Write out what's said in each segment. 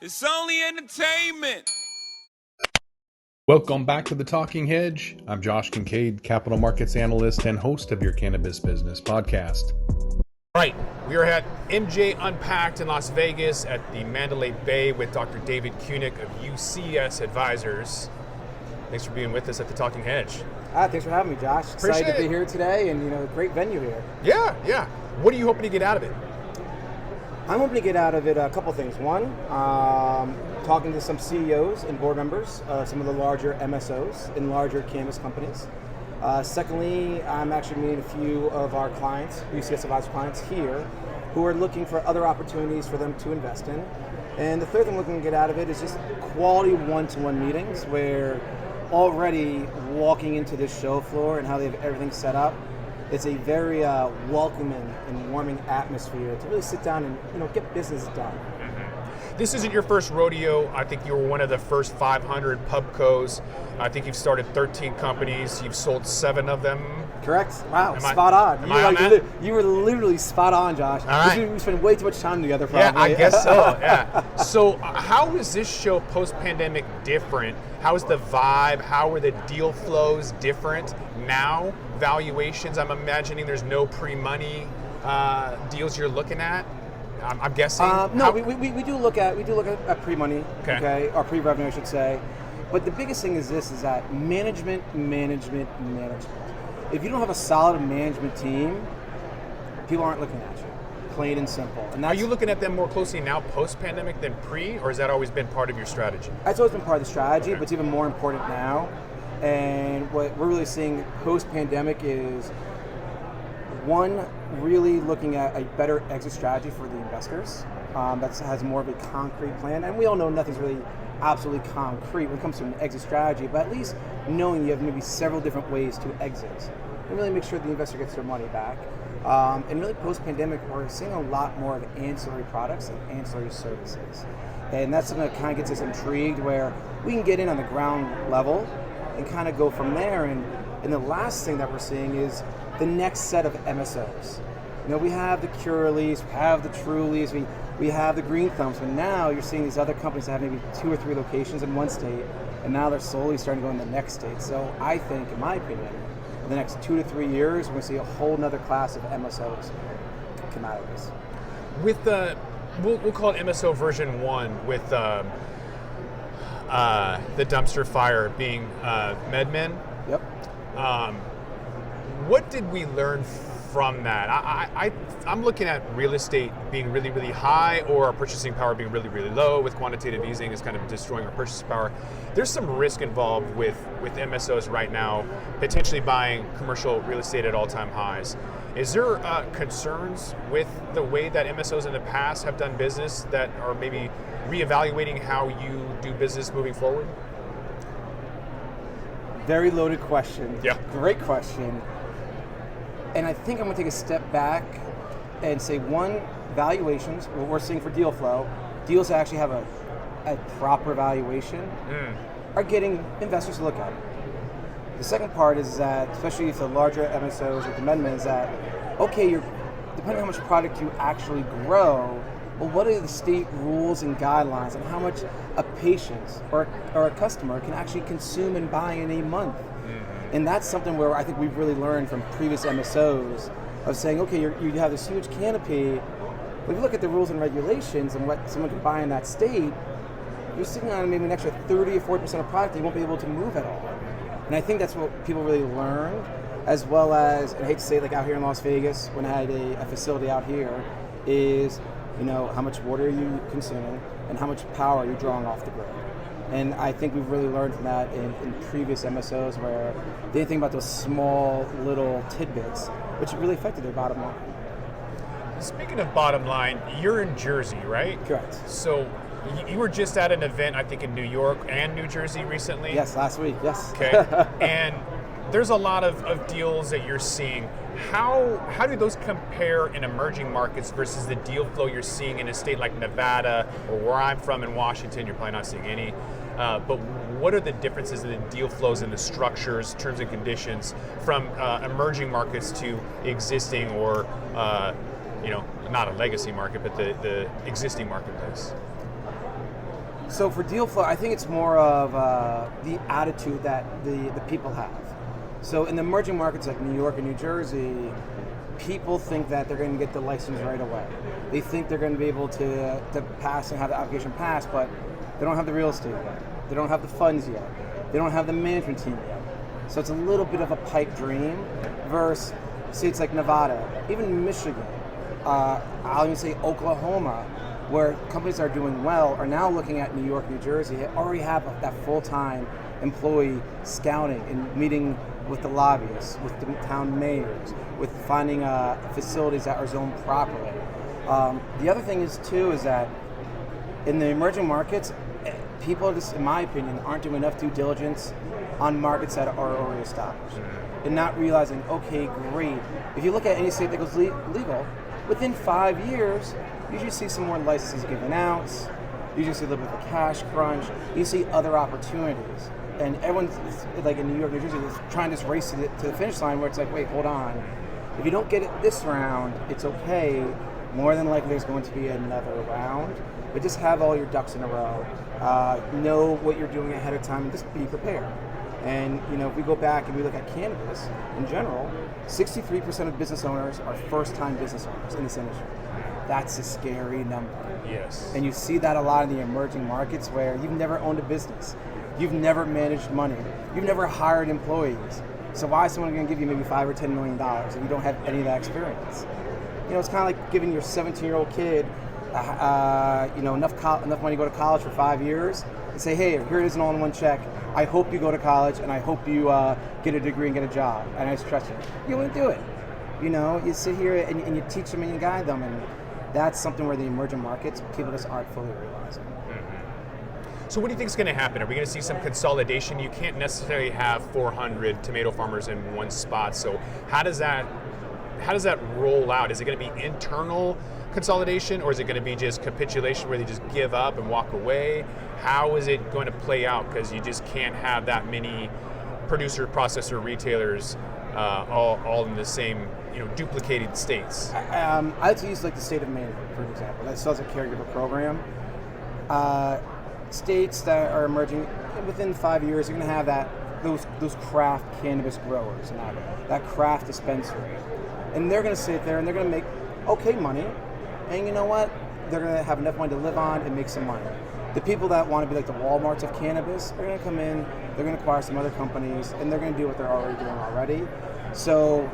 It's only entertainment. Welcome back to the Talking Hedge. I'm Josh Kincaid, Capital Markets Analyst and host of your Cannabis Business Podcast. Right, we are at MJ Unpacked in Las Vegas at the Mandalay Bay with Dr. David Cunic of U.C.S. Advisors. Thanks for being with us at the Talking Hedge. Thanks for having me, Josh. Excited to be here today, and great venue here. Yeah. What are you hoping to get out of it? I'm hoping to get out of it a couple things. One, talking to some CEOs and board members, some of the larger MSOs and larger cannabis companies. Secondly, I'm actually meeting a few of our clients, U.C.S. advisor clients here, who are looking for other opportunities for them to invest in. And the third thing I'm looking to get out of it is just quality one-to-one meetings where already walking into this show floor and how they have everything set up, it's a very welcoming and warming atmosphere to really sit down and get business done. This isn't your first rodeo. I think you were one of the first 500 PubCos. I think you've started 13 companies. You've sold 7 of them. Correct. Wow, spot on. You were literally spot on, Josh. All right. We spend way too much time together, probably. Yeah, I guess so, yeah. So how is this show post-pandemic different? How is the vibe? How are the deal flows different now? Valuations, I'm imagining there's no pre-money deals you're looking at. I'm guessing. We do look at pre-money, okay, or pre-revenue, I should say. But the biggest thing is that management. If you don't have a solid management team, people aren't looking at you, plain and simple. And are you looking at them more closely now post-pandemic than pre, or has that always been part of your strategy? That's always been part of the strategy, but it's even more important now. And what we're really seeing post-pandemic is, one, really looking at a better exit strategy for the investors that has more of a concrete plan. And we all know nothing's really absolutely concrete when it comes to an exit strategy, but at least knowing you have maybe several different ways to exit and really make sure the investor gets their money back. And really post-pandemic, we're seeing a lot more of ancillary products and ancillary services. And that's something that kind of gets us intrigued, where we can get in on the ground level and kind of go from there. And the last thing that we're seeing is the next set of MSOs. We have the Curaleafs, we have the Trulies, we have the Green Thumbs, but now you're seeing these other companies that have maybe 2 or 3 locations in one state, and now they're slowly starting to go in the next state. So I think, in my opinion, in the next 2 to 3 years, we're going to see a whole nother class of MSOs come out of this. With the, we'll call it MSO version 1, with the dumpster fire being MedMen. Yep. What did we learn from that? I'm looking at real estate being really, really high, or our purchasing power being really, really low, with quantitative easing is kind of destroying our purchasing power. There's some risk involved with MSOs right now, potentially buying commercial real estate at all-time highs. Is there concerns with the way that MSOs in the past have done business that are maybe reevaluating how you do business moving forward? Very loaded question. Yeah. Great question. And I think I'm going to take a step back and say, one, valuations, what we're seeing for deal flow, deals that actually have a proper valuation are getting investors to look at it. The second part is that, especially if the larger MSOs or the amendment, is that, okay, depending on how much product you actually grow, well, what are the state rules and guidelines on how much a patient or a customer can actually consume and buy in a month? And that's something where I think we've really learned from previous MSOs of saying, okay, you have this huge canopy, but if you look at the rules and regulations and what someone can buy in that state, you're sitting on maybe an extra 30 or 40% of product that you won't be able to move at all. And I think that's what people really learned, as well as, and I hate to say it, like out here in Las Vegas, when I had a facility out here, is how much water are you consuming and how much power are you drawing off the grid. And I think we've really learned from that in previous MSOs, where they didn't think about those small little tidbits, which really affected their bottom line. Speaking of bottom line, you're in Jersey, right? Correct. So you were just at an event, I think, in New York and New Jersey recently? Yes, last week, yes. Okay. And there's a lot of deals that you're seeing. How do those compare in emerging markets versus the deal flow you're seeing in a state like Nevada, or where I'm from in Washington? You're probably not seeing any. But what are the differences in the deal flows and the structures, terms and conditions from emerging markets to existing, or not a legacy market, but the existing marketplace? So for deal flow, I think it's more of the attitude that the people have. So in the emerging markets like New York and New Jersey, people think that they're going to get the license right away. They think they're going to be able to pass and have the application pass, but they don't have the real estate yet. They don't have the funds yet. They don't have the management team yet. So it's a little bit of a pipe dream versus states like Nevada, even Michigan, I'll even say Oklahoma, where companies that are doing well are now looking at New York, New Jersey, already have that full-time employee scouting and meeting with the lobbyists, with the town mayors, with finding facilities that are zoned properly. The other thing is that in the emerging markets, people just, in my opinion, aren't doing enough due diligence on markets that are already established. And not realizing, okay, great. If you look at any state that goes legal, within 5 years, you usually see some more licenses given out, you usually see a little bit of a cash crunch, you see other opportunities. And everyone's, like in New York, New Jersey, is trying to just race to the finish line where it's like, wait, hold on. If you don't get it this round, it's okay. More than likely there's going to be another round. But just have all your ducks in a row. Know what you're doing ahead of time and just be prepared. And if we go back and we look at cannabis in general, 63% of business owners are first-time business owners in this industry. That's a scary number. Yes. And you see that a lot in the emerging markets where you've never owned a business. You've never managed money. You've never hired employees. So why is someone going to give you maybe $5 or $10 million if you don't have any of that experience? It's kind of like giving your 17-year-old kid enough money to go to college for 5 years and say, hey, here it is an all-in-one check. I hope you go to college and I hope you get a degree and get a job. And I just trust you. You wouldn't do it. You sit here and you teach them and you guide them. And that's something where the emerging markets, people just aren't fully realizing. So what do you think is going to happen? Are we going to see some consolidation? You can't necessarily have 400 tomato farmers in one spot. So how does that roll out? Is it going to be internal consolidation, or is it going to be just capitulation where they just give up and walk away? How is it going to play out? Because you just can't have that many producer, processor, retailers all in the same duplicated states. I like to use the state of Maine, for example. That still has a caregiver program. States that are emerging within 5 years are going to have those craft cannabis growers and that craft dispensary, and they're going to sit there and they're going to make okay money, and you know what? They're going to have enough money to live on and make some money. The people that want to be like the Walmarts of cannabis are going to come in, they're going to acquire some other companies, and they're going to do what they're already doing already. So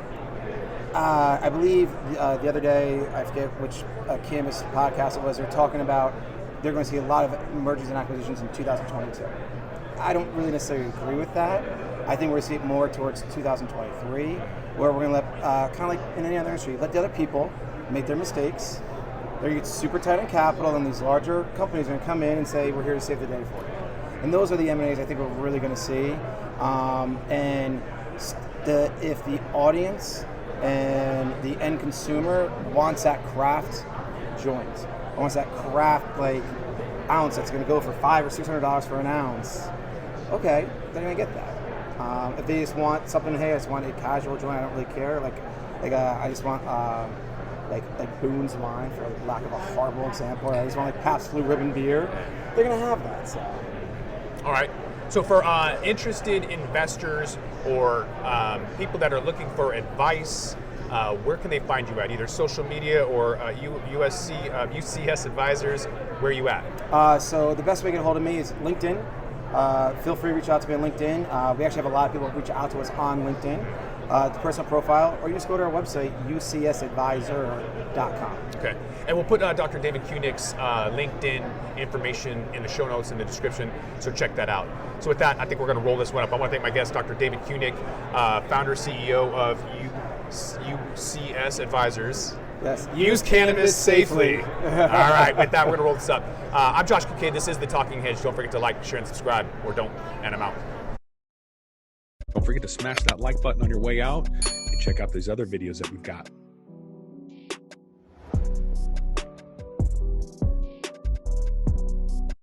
I believe the other day, I forget which cannabis podcast it was, they're talking about they're going to see a lot of mergers and acquisitions in 2022. I don't really necessarily agree with that. I think we're going to see it more towards 2023, where we're going to let, kind of like in any other industry, let the other people make their mistakes. They're going to get super tight on capital, and these larger companies are going to come in and say, we're here to save the day for you. And those are the M&As I think we're really going to see. And if the audience and the end consumer wants that craft joint, wants that craft ounce that's going to go for $500 or $600 for an ounce, okay, they're going to get that. If they just want something, hey, I just want a casual joint, I don't really care. I just want like Boone's Wine, for lack of a horrible example. I just want Pabst Blue Ribbon beer. They're going to have that. So. All right. So for interested investors or people that are looking for advice, where can they find you at? Either social media or UCS advisors. Where are you at? So the best way to get a hold of me is LinkedIn. Feel free to reach out to me on LinkedIn. We actually have a lot of people reach out to us on LinkedIn. The personal profile, or you just go to our website, UCSadvisor.com. Okay. And we'll put Dr. David Cunic's LinkedIn information in the show notes in the description, so check that out. So with that, I think we're going to roll this one up. I want to thank my guest, Dr. David Cunic, founder, CEO of U.C.S. Advisors. Yes. Use Cannabis Safely. All right, with that, we're going to roll this up. I'm Josh Kincaid. This is The Talking Hedge. Don't forget to like, share, and subscribe, or don't, and I'm out. Don't forget to smash that like button on your way out and check out these other videos that we've got.